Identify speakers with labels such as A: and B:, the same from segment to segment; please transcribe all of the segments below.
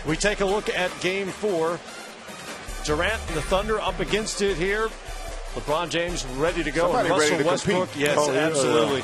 A: We take a look at Game 4. Durant and the Thunder up against it here. LeBron James ready to go.
B: Somebody
A: and Russell
B: ready to
A: Westbrook,
B: compete.
A: yes, absolutely.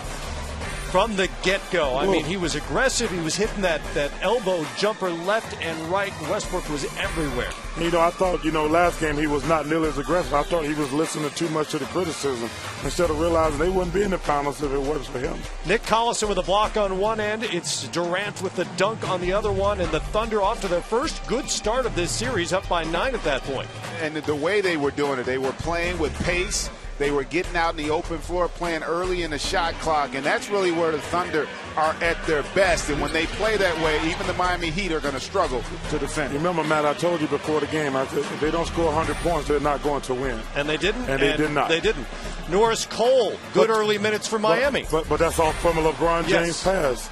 A: From the get-go. I mean, he was aggressive. He was hitting that elbow jumper left and right. Westbrook was everywhere.
C: You know, I thought, last game he was not nearly as aggressive. I thought he was listening too much to the criticism instead of realizing they wouldn't be in the finals if it wasn't for him.
A: Nick Collison with a block on one end. It's Durant with the dunk on the other one. And the Thunder off to their first good start of this series, up by 9 at that point.
B: And the way they were doing it, they were playing with pace. They were getting out in the open floor, playing early in the shot clock, and that's really where the Thunder are at their best. And when they play that way, even the Miami Heat are going to struggle to defend.
C: Remember, Matt, I told you before the game, I said if they don't score 100 points, they're not going to win.
A: And they didn't.
C: And they did not.
A: They didn't. Norris Cole, good early minutes for Miami.
C: But that's all from a LeBron James pass.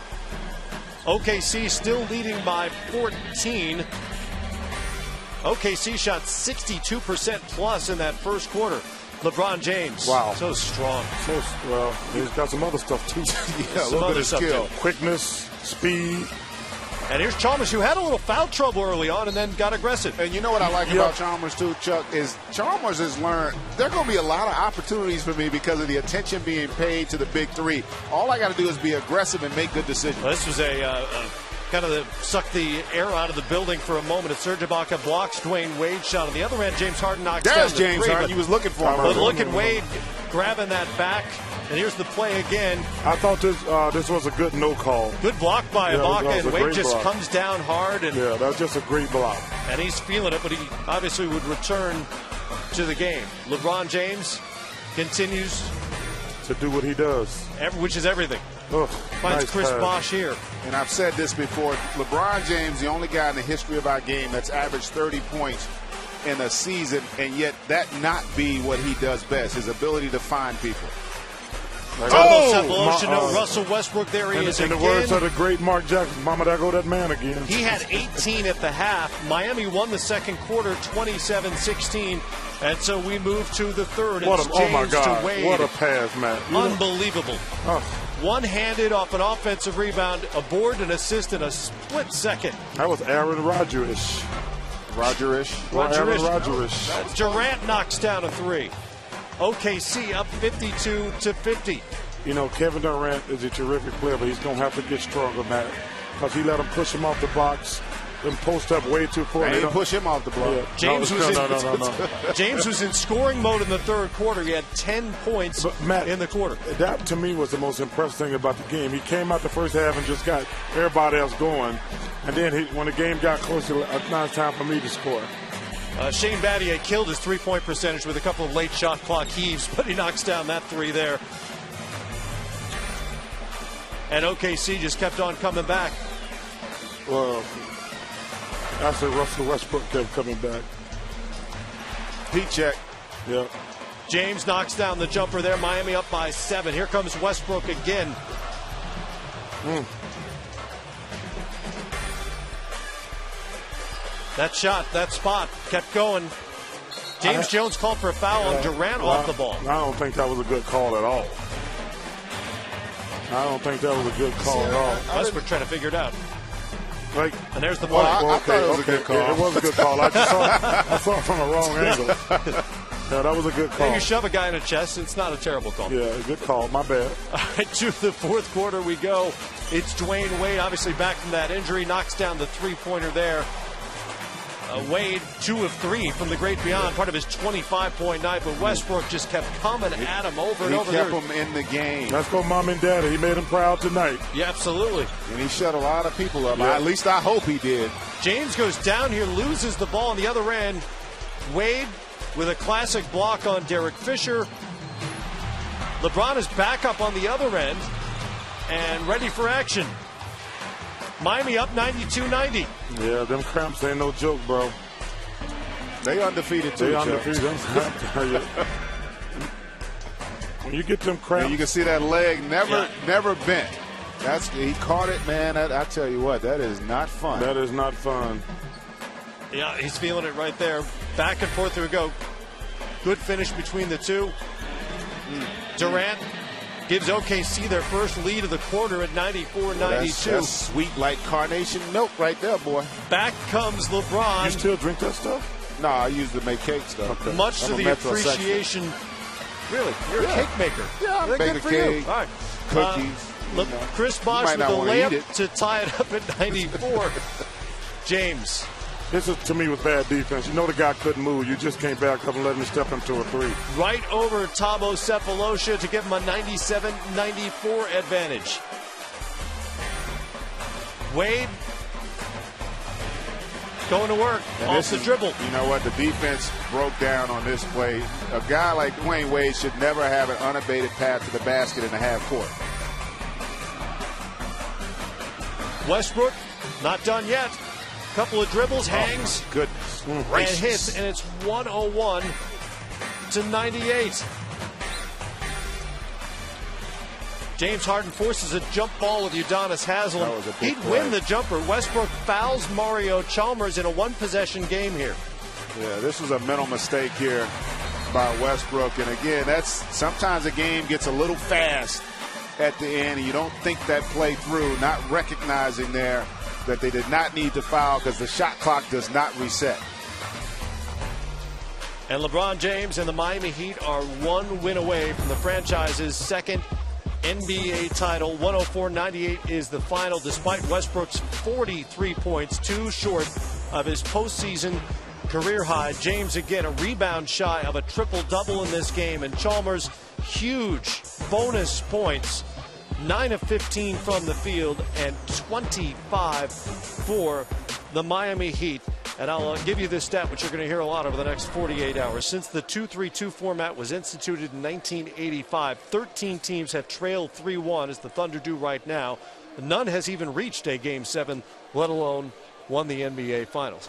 A: OKC still leading by 14. OKC shot 62% plus in that first quarter. LeBron James,
C: wow,
A: so strong.
C: Well, he's got some other stuff too.
B: A little bit of skill,
C: quickness, speed.
A: And here's Chalmers, who had a little foul trouble early on and then got aggressive.
B: And you know what I like about Chalmers too, Chuck, is Chalmers has learned there are going to be a lot of opportunities for me because of the attention being paid to the big three. All I got to do is be aggressive and make good decisions.
A: Well, this was a kind of suck the air out of the building for a moment. Serge Ibaka blocks Dwayne Wade shot. On the other end, James Harden knocks down the
B: James
A: three.
B: Harden. He was looking for him.
A: But look at Wade grabbing that back. And here's the play again.
C: I thought this was a good no call.
A: Good block by Ibaka, and Wade just comes down hard. And
C: yeah, that's just a great block.
A: And he's feeling it, but he obviously would return to the game. LeBron James continues
C: to do what he does,
A: which is everything. Finds Chris Bosh here.
B: And I've said this before, LeBron James, the only guy in the history of our game that's averaged 30 points in a season, and yet that not be what he does best, his ability to find people.
A: Russell Westbrook, there he is again.
C: In the words of the great Mark Jackson, Mama, there go that man again.
A: He had 18 at the half. Miami won the second quarter 27-16. And so we move to the third. It's James
C: oh my God,
A: to Wade.
C: what a pass, man.
A: Unbelievable. One-handed off an offensive rebound, a board, an assist in a split second.
C: That was Aaron Rodgers-ish.
A: Rodgerish. Durant knocks down a three. OKC up 52-50.
C: Kevin Durant is a terrific player, but he's going to have to get stronger, Matt, because he let him push him off the box and post up way too far.
B: They didn't push him off the block.
C: Yeah.
A: James was in scoring mode in the third quarter. He had 10 points in the quarter.
C: That, to me, was the most impressive thing about the game. He came out the first half and just got everybody else going. And then when the game got closer, now it's time for me to score.
A: Shane Battier killed his three-point percentage with a couple of late shot clock heaves, but he knocks down that three there. And OKC just kept on coming back.
C: Well, I said Russell Westbrook kept coming back.
B: Heat check.
C: Yeah.
A: James knocks down the jumper there. Miami up by 7. Here comes Westbrook again. That shot, that spot, kept going. James Jones called for a foul on Durant off the ball.
C: I don't think that was a good call at all. I don't think that was a good call at all.
A: Westbrook trying to figure it out. And there's the
B: ball. I thought it was a good call.
C: Yeah, it was a good call. I saw it from a wrong angle. Yeah, that was a good call.
A: You shove a guy in the chest, it's not a terrible call.
C: Yeah, good call. My bad.
A: All right, to the fourth quarter we go. It's Dwayne Wade, obviously back from that injury, knocks down the three-pointer there. Wade, 2 of 3 from the great beyond, part of his 25-point night, but Westbrook just kept coming at him over and over.
B: He kept him in the game.
C: Let's go, Mom and Daddy. He made him proud tonight.
A: Yeah, absolutely.
B: And he shut a lot of people up. Yeah. At least I hope he did.
A: James goes down here, loses the ball on the other end. Wade with a classic block on Derek Fisher. LeBron is back up on the other end and ready for action. Miami up 92-90.
C: Yeah, them cramps ain't no joke, bro.
B: They undefeated too.
C: They undefeated. When you get them cramps,
B: and you can see that leg never bent. He caught it, man. I tell you what, that is not fun.
C: That is not fun.
A: Yeah, he's feeling it right there. Back and forth, here we go. Good finish between the two. Durant gives OKC their first lead of the quarter at 94-92.
B: That's sweet like carnation milk right there, boy.
A: Back comes LeBron.
C: You still drink that stuff?
B: No, I use it to make cakes, though.
C: Okay.
A: Much to the appreciation. Really? You're a cake maker.
B: Yeah, I
A: Good
B: bake a
A: for
B: cake,
A: you. All right.
B: cookies.
A: Chris Bosh with
B: not
A: the
B: wanna eat
A: layup
B: it.
A: to tie it up at 94. James.
C: This is, to me, was bad defense. You know the guy couldn't move. You just came back up and let him step into a three.
A: Right over Thabo Sefolosha to give him a 97-94 advantage. Wade going to work off the dribble.
B: You know what? The defense broke down on this play. A guy like Dwayne Wade should never have an unabated path to the basket in the half court.
A: Westbrook not done yet. Couple of dribbles, hangs,
B: Goodness
A: and
B: gracious.
A: hits, and it's 101 to 98. James Harden forces a jump ball with Udonis Haslem.
B: That was a big
A: He'd win
B: play.
A: the jumper. Westbrook fouls Mario Chalmers in a one-possession game here.
B: Yeah, this was a mental mistake here by Westbrook. And again, that's sometimes a game gets a little fast at the end, and you don't think that play through, not recognizing there that they did not need to foul because the shot clock does not reset.
A: And LeBron James and the Miami Heat are one win away from the franchise's second NBA title. 104-98 is the final, despite Westbrook's 43 points, 2 short of his postseason career high. James again a rebound shy of a triple-double in this game, and Chalmers huge bonus points, 9 of 15 from the field and 25 for the Miami Heat. And I'll give you this stat, which you're going to hear a lot over the next 48 hours. Since the 2-3-2 format was instituted in 1985, 13 teams have trailed 3-1, as the Thunder do right now. None has even reached a Game 7, let alone won the NBA Finals.